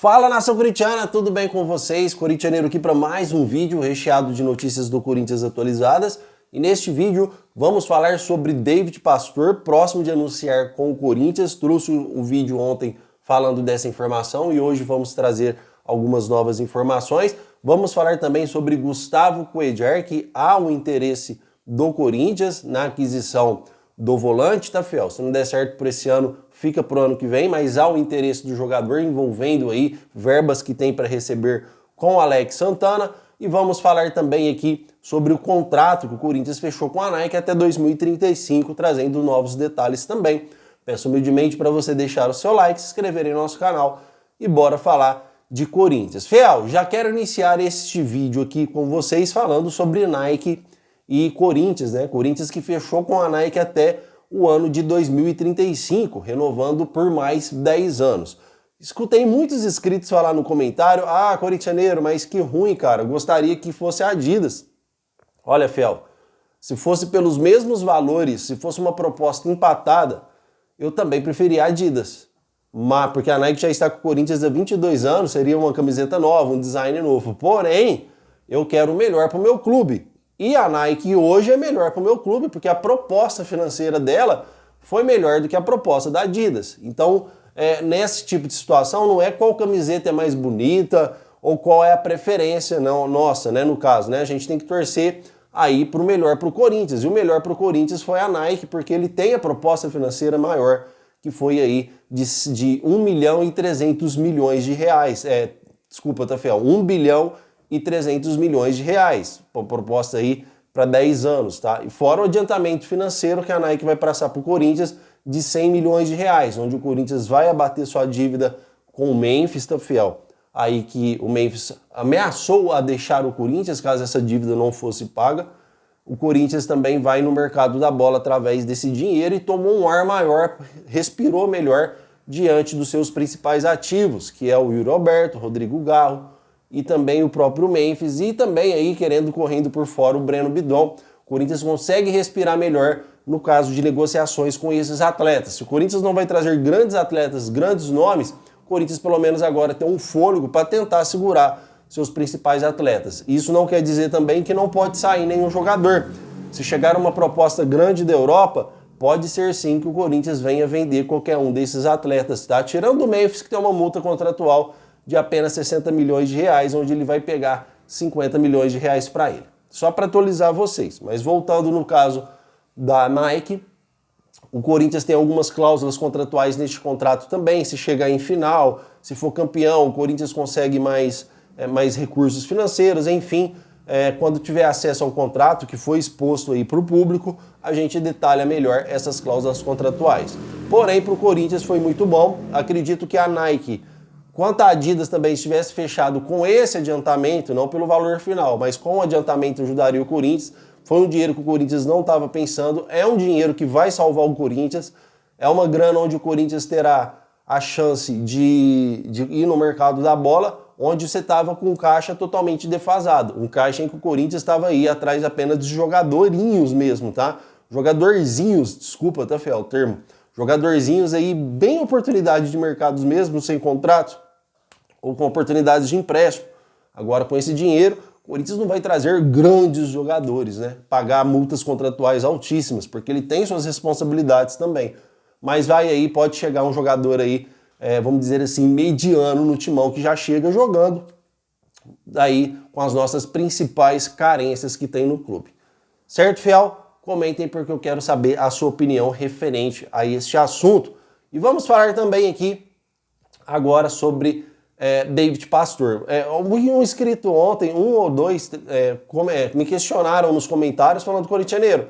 Fala, nação corintiana, tudo bem com vocês? Corintianeiro aqui para mais um vídeo recheado de notícias do Corinthians atualizadas. E neste vídeo vamos falar sobre David Pastor, próximo de anunciar com o Corinthians. Trouxe o vídeo ontem falando dessa informação e hoje vamos trazer algumas novas informações. Vamos falar também sobre Gustavo Cuéllar, que há um interesse do Corinthians na aquisição do volante, tá, Fiel? Se não der certo por esse ano, fica pro ano que vem, mas há o interesse do jogador envolvendo aí verbas que tem para receber com o Alex Santana. E vamos falar também aqui sobre o contrato que o Corinthians fechou com a Nike até 2035, trazendo novos detalhes também. Peço humildemente para você deixar o seu like, se inscrever em nosso canal e bora falar de Corinthians. Fiel, já quero iniciar este vídeo aqui com vocês falando sobre Nike e Corinthians, né? Corinthians que fechou com a Nike até o ano de 2035, renovando por mais 10 anos. Escutei muitos inscritos falar no comentário: ah, corintianeiro, mas que ruim, cara, gostaria que fosse a Adidas. Olha, Fiel, se fosse pelos mesmos valores, se fosse uma proposta empatada, eu também preferia a Adidas. Mas, porque a Nike já está com o Corinthians há 22 anos, seria uma camiseta nova, um design novo. Porém, eu quero o melhor para o meu clube. E a Nike hoje é melhor para o meu clube, porque a proposta financeira dela foi melhor do que a proposta da Adidas. Então, nesse tipo de situação, não é qual camiseta é mais bonita ou qual é a preferência não, nossa, né, no caso, né? A gente tem que torcer aí para o melhor para o Corinthians. E o melhor para o Corinthians foi a Nike, porque ele tem a proposta financeira maior, que foi aí de 1 milhão e 300 milhões de reais. Desculpa, tá, Fiel? 1 bilhão e 300 milhões de reais. Proposta aí para 10 anos, tá? E fora o adiantamento financeiro que a Nike vai passar para o Corinthians de 100 milhões de reais, onde o Corinthians vai abater sua dívida com o Memphis, tá, Fiel? Aí que o Memphis ameaçou a deixar o Corinthians caso essa dívida não fosse paga. O Corinthians também vai no mercado da bola através desse dinheiro e tomou um ar maior, respirou melhor diante dos seus principais ativos, que é o Yuri Alberto, Rodrigo Garro e também o próprio Memphis, e também aí correndo por fora o Breno Bidon. O Corinthians consegue respirar melhor no caso de negociações com esses atletas. Se o Corinthians não vai trazer grandes atletas, grandes nomes, o Corinthians pelo menos agora tem um fôlego para tentar segurar seus principais atletas. Isso não quer dizer também que não pode sair nenhum jogador. Se chegar uma proposta grande da Europa, pode ser sim que o Corinthians venha vender qualquer um desses atletas, tá? Tirando o Memphis, que tem uma multa contratual de apenas 60 milhões de reais, onde ele vai pegar 50 milhões de reais para ele. Só para atualizar vocês. Mas voltando no caso da Nike, o Corinthians tem algumas cláusulas contratuais neste contrato também. Se chegar em final, se for campeão, o Corinthians consegue mais recursos financeiros, enfim. Quando tiver acesso ao contrato, que foi exposto aí para o público, a gente detalha melhor essas cláusulas contratuais. Porém, para o Corinthians foi muito bom. Acredito que a Nike, quanto a Adidas também estivesse fechado com esse adiantamento, não pelo valor final, mas com o adiantamento ajudaria o Corinthians. Foi um dinheiro que o Corinthians não estava pensando, é um dinheiro que vai salvar o Corinthians, é uma grana onde o Corinthians terá a chance de ir no mercado da bola, onde você estava com um caixa totalmente defasado, um caixa em que o Corinthians estava aí atrás apenas de jogadorinhos mesmo, tá? Jogadorzinhos, desculpa, tá, Fiel, o termo. Jogadorzinhos aí, bem oportunidade de mercados mesmo, sem contrato, ou com oportunidades de empréstimo. Agora, com esse dinheiro, o Corinthians não vai trazer grandes jogadores, né? Pagar multas contratuais altíssimas, porque ele tem suas responsabilidades também. Mas vai aí, pode chegar um jogador aí, vamos dizer assim, mediano no timão, que já chega jogando daí com as nossas principais carências que tem no clube. Certo, Fiel? Comentem porque eu quero saber a sua opinião referente a este assunto. E vamos falar também aqui agora sobre David Pastor. Um inscrito ontem, um ou dois, me questionaram nos comentários falando: corintianeiro,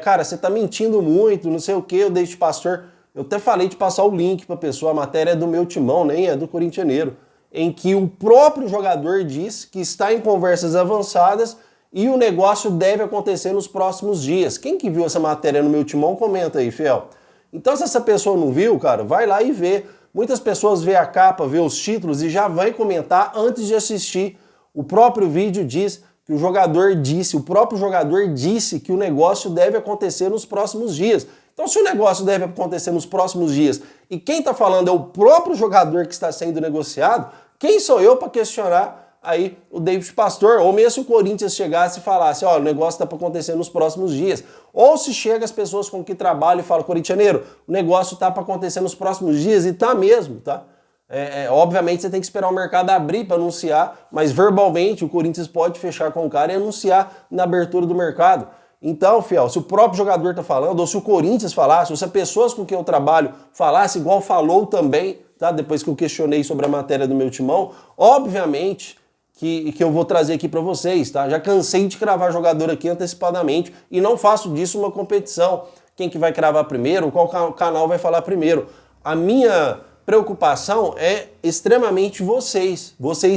cara, você tá mentindo muito, não sei o que, o David Pastor. Eu até falei de passar o link pra pessoa, a matéria é do meu timão, nem é do corintianeiro, em que o próprio jogador diz que está em conversas avançadas e o negócio deve acontecer nos próximos dias. Quem que viu essa matéria no meu timão, comenta aí, Fiel. Então, se essa pessoa não viu, cara, vai lá e vê. Muitas pessoas vê a capa, vê os títulos e já vai comentar antes de assistir. O próprio vídeo diz que o próprio jogador disse que o negócio deve acontecer nos próximos dias. Então, se o negócio deve acontecer nos próximos dias e quem está falando é o próprio jogador que está sendo negociado, quem sou eu para questionar aí o David Pastor? Ou mesmo se o Corinthians chegasse e falasse, ó, o negócio está para acontecer nos próximos dias. Ou se chega as pessoas com que trabalham e falam, corintianeiro, o negócio está para acontecer nos próximos dias, e tá mesmo, tá? Obviamente você tem que esperar o mercado abrir para anunciar, mas verbalmente o Corinthians pode fechar com o cara e anunciar na abertura do mercado. Então, fiel, se o próprio jogador está falando, ou se o Corinthians falasse, ou se as pessoas com quem eu trabalho falassem, igual falou também, tá? Depois que eu questionei sobre a matéria do meu timão, obviamente que eu vou trazer aqui para vocês, tá? Já cansei de cravar jogador aqui antecipadamente e não faço disso uma competição. Quem que vai cravar primeiro, qual canal vai falar primeiro. A minha preocupação é extremamente vocês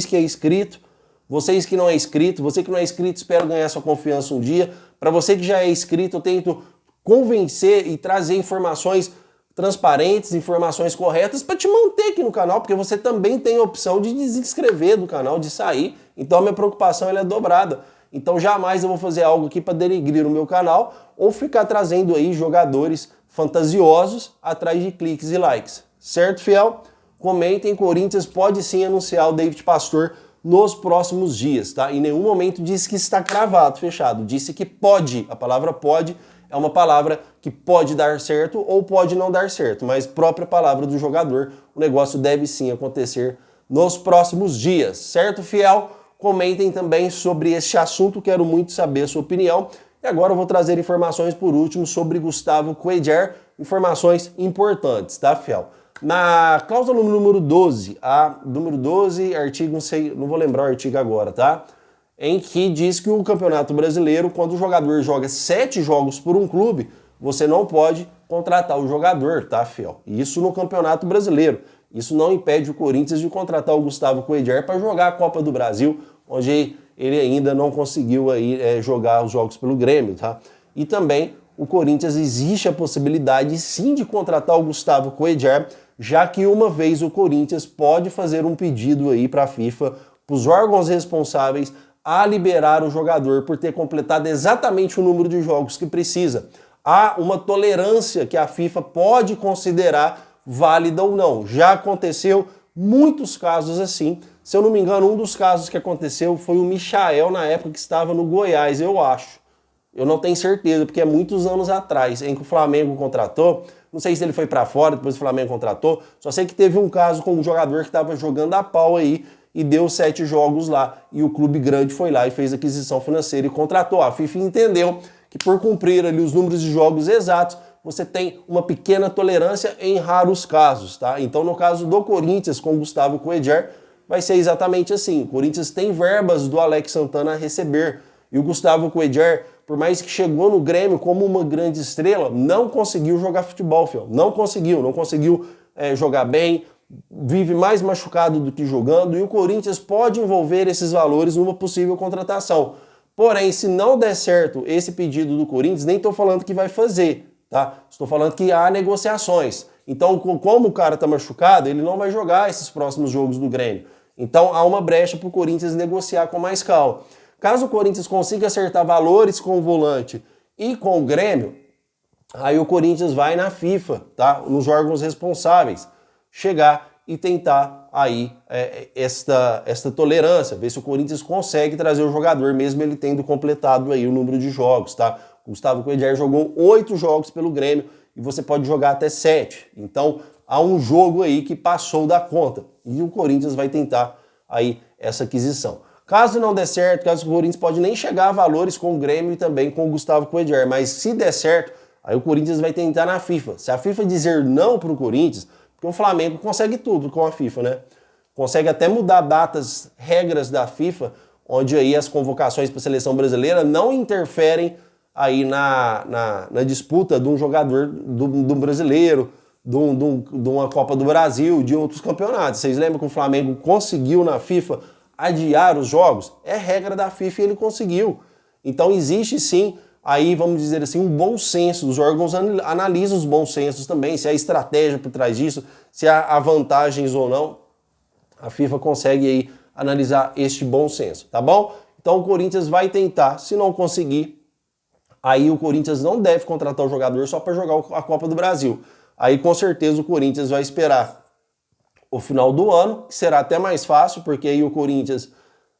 que é inscrito, vocês que não é inscrito, você que não é inscrito, espero ganhar sua confiança um dia. Para você que já é inscrito, eu tento convencer e trazer informações transparentes, informações corretas para te manter aqui no canal, porque você também tem a opção de desinscrever do canal, de sair. Então a minha preocupação ela é dobrada. Então jamais eu vou fazer algo aqui para denegrir o meu canal ou ficar trazendo aí jogadores fantasiosos atrás de cliques e likes. Certo, fiel? Comentem, Corinthians pode sim anunciar o David Pastor nos próximos dias, tá? Em nenhum momento disse que está cravado, fechado. Disse que pode. A palavra pode é uma palavra que pode dar certo ou pode não dar certo, mas própria palavra do jogador, o negócio deve sim acontecer nos próximos dias. Certo, fiel? Comentem também sobre este assunto, quero muito saber a sua opinião. E agora eu vou trazer informações por último sobre Gustavo Cuéllar, informações importantes, tá, fiel? Na cláusula número 12, artigo, não sei, não vou lembrar o artigo agora, tá? Em que diz que o Campeonato Brasileiro, quando o jogador joga 7 jogos por um clube, você não pode contratar o jogador, tá, fiel? Isso no Campeonato Brasileiro. Isso não impede o Corinthians de contratar o Gustavo Cuéllar para jogar a Copa do Brasil, onde ele ainda não conseguiu aí, jogar os jogos pelo Grêmio, tá? E também o Corinthians existe a possibilidade sim de contratar o Gustavo Cuéllar, já que uma vez o Corinthians pode fazer um pedido aí para a FIFA, para os órgãos responsáveis, a liberar o jogador por ter completado exatamente o número de jogos que precisa. Há uma tolerância que a FIFA pode considerar válida ou não. Já aconteceu muitos casos assim. Se eu não me engano, um dos casos que aconteceu foi o Michael, na época que estava no Goiás, eu acho. Eu não tenho certeza, porque é muitos anos atrás, em que o Flamengo contratou. Não sei se ele foi para fora, depois o Flamengo contratou. Só sei que teve um caso com um jogador que estava jogando a pau aí e deu 7 jogos lá. E o clube grande foi lá e fez aquisição financeira e contratou. A FIFA entendeu que por cumprir ali os números de jogos exatos, você tem uma pequena tolerância em raros casos, tá? Então, no caso do Corinthians com o Gustavo Cuéllar, vai ser exatamente assim. O Corinthians tem verbas do Alex Santana a receber. E o Gustavo Cuéllar, por mais que chegou no Grêmio como uma grande estrela, não conseguiu jogar futebol, filho. Não conseguiu jogar bem, vive mais machucado do que jogando, e o Corinthians pode envolver esses valores numa possível contratação. Porém, se não der certo esse pedido do Corinthians, nem estou falando que vai fazer, tá? Estou falando que há negociações. Então, como o cara está machucado, ele não vai jogar esses próximos jogos do Grêmio. Então, há uma brecha para o Corinthians negociar com mais calma. Caso o Corinthians consiga acertar valores com o volante e com o Grêmio, aí o Corinthians vai na FIFA, tá? Nos órgãos responsáveis, chegar e tentar aí esta tolerância, ver se o Corinthians consegue trazer o jogador, mesmo ele tendo completado aí o número de jogos, tá? O Gustavo Cuéllar jogou 8 jogos pelo Grêmio e você pode jogar até 7. Então, há um jogo aí que passou da conta e o Corinthians vai tentar aí essa aquisição. Caso não der certo, caso o Corinthians pode nem chegar a valores com o Grêmio e também com o Gustavo Cuéllar, mas se der certo, aí o Corinthians vai tentar na FIFA. Se a FIFA dizer não para o Corinthians, porque o Flamengo consegue tudo com a FIFA, né? Consegue até mudar datas, regras da FIFA, onde aí as convocações para a seleção brasileira não interferem aí na disputa de um jogador do brasileiro, de uma Copa do Brasil, de outros campeonatos. Vocês lembram que o Flamengo conseguiu na FIFA adiar os jogos? É regra da FIFA e ele conseguiu. Então existe sim, aí vamos dizer assim, um bom senso. Os órgãos analisam os bons sensos também, se há estratégia por trás disso, se há vantagens ou não. A FIFA consegue aí analisar este bom senso, tá bom? Então o Corinthians vai tentar, se não conseguir, aí o Corinthians não deve contratar o jogador só para jogar a Copa do Brasil. Aí com certeza o Corinthians vai esperar o final do ano, que será até mais fácil, porque aí o Corinthians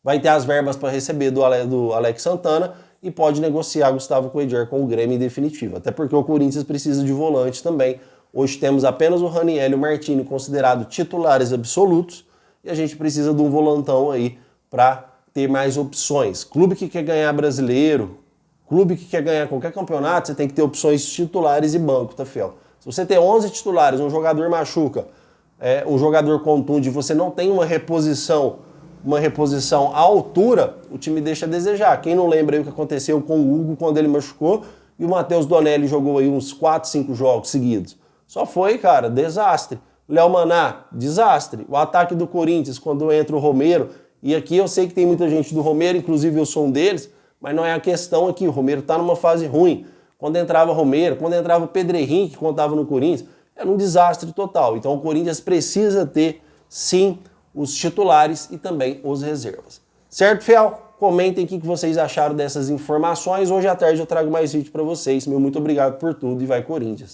vai ter as verbas para receber do Alex Santana e pode negociar Gustavo Coedjar com o Grêmio em definitivo. Até porque o Corinthians precisa de volante também. Hoje temos apenas o Raniel e o Martini considerados titulares absolutos e a gente precisa de um volantão aí para ter mais opções. Clube que quer ganhar brasileiro, clube que quer ganhar qualquer campeonato, você tem que ter opções titulares e banco, tá, fiel? Se você tem 11 titulares, um jogador machuca, um jogador contunde, você não tem uma reposição à altura, o time deixa a desejar. Quem não lembra aí o que aconteceu com o Hugo quando ele machucou e o Matheus Donelli jogou aí uns 4, 5 jogos seguidos? Só foi, cara, desastre. Léo Maná, desastre. O ataque do Corinthians, quando entra o Romero, e aqui eu sei que tem muita gente do Romero, inclusive eu sou um deles, mas não é a questão aqui, o Romero tá numa fase ruim. Quando entrava Romero, quando entrava o Pedro Henrique, quando estava no Corinthians, era um desastre total. Então o Corinthians precisa ter, sim, os titulares e também os reservas. Certo, fiel? Comentem o que vocês acharam dessas informações. Hoje à tarde eu trago mais vídeo para vocês. Meu muito obrigado por tudo e vai Corinthians!